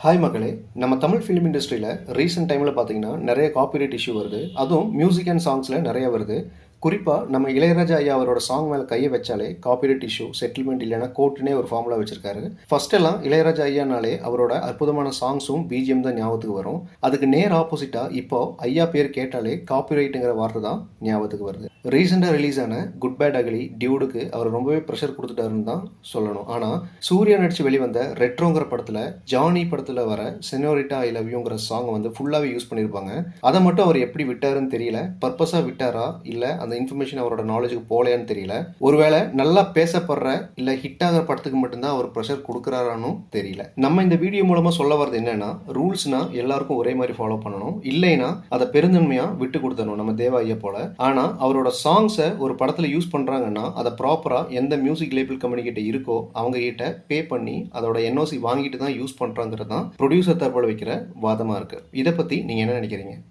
Hi மக்களே, நம்ம Tamil film இண்டஸ்ட்ரியில் ரீசெண்ட் டைமில் பார்த்தீங்கன்னா நிறைய காப்பிரைட் இஷ்யூ வருது. அதுவும் மியூசிக் அண்ட் சாங்ஸில் நிறைய வருது. குறிப்பாக நம்ம இளையராஜா ஐயா அவரோட சாங் மேலே கையை வச்சாலே காப்பிரைட் இஷ்யூ, செட்டில்மெண்ட் இல்லைனா கோர்ட்டுனே ஒரு ஃபார்முலா வச்சிருக்காரு. ஃபர்ஸ்ட் எல்லாம் இளையராஜா ஐயானாலே அவரோட அற்புதமான சாங்ஸும் பிஜிஎம் தான் ஞாபகத்துக்கு வரும். அதுக்கு நேர் ஆப்போசிட்டாக இப்போ ஐயா பேர் கேட்டாலே காப்பிரைட்டுங்கிற வார்த்தை தான் ஞாபகத்துக்கு வருது. ரீசெண்டாக ரிலீஸ் ஆன குட் பேட் அகலி டியூடுக்கு அவர் ரொம்பவே ப்ரெஷர் கொடுத்துட்டாருன்னு தான் சொல்லணும். ஆனால் சூர்யா நடிச்சு வெளிவந்த ரெட்ரோங்கிற படத்தில் ஜானி படத்தில் வர செனோரிட்டா ஐ லவ் யூங்கிற சாங் வந்து ஃபுல்லாகவே யூஸ் பண்ணியிருப்பாங்க. அதை மட்டும் அவர் எப்படி விட்டாருன்னு தெரியல. பர்பஸாக விட்டாரா இல்லை அந்த இன்ஃபர்மேஷன் அவரோட நாலேஜுக்கு போலையான்னு தெரியல. ஒருவேளை நல்லா பேசப்படுற இல்லை ஹிட் ஆகிற படத்துக்கு மட்டும்தான் அவர் ப்ரெஷர் கொடுக்குறாரான்னு தெரியல. நம்ம இந்த வீடியோ மூலமாக சொல்ல வரது என்னன்னா, ரூல்ஸ்னா எல்லாருக்கும் ஒரே மாதிரி ஃபாலோ பண்ணணும், இல்லைன்னா அதை பெருந்தன்மையாக விட்டு கொடுத்தணும் நம்ம தேவா ஐயா போல. ஆனால் அவரோட சாங்ஸை ஒரு படத்தில் யூஸ் பண்ணுறாங்கன்னா அதை ப்ராப்பராக எந்த மியூசிக் லேபிள் கம்பெனி கிட்ட இருக்கோ அவங்க கிட்ட பே பண்ணி அதோட என்ஓசி வாங்கிட்டு தான் யூஸ் பண்ணுறாங்கிறது தான் ப்ரொடியூசர் தரப்பில் வைக்கிற வாதமாக இருக்குது. இதை பற்றி நீங்கள் என்ன நினைக்கிறீங்க?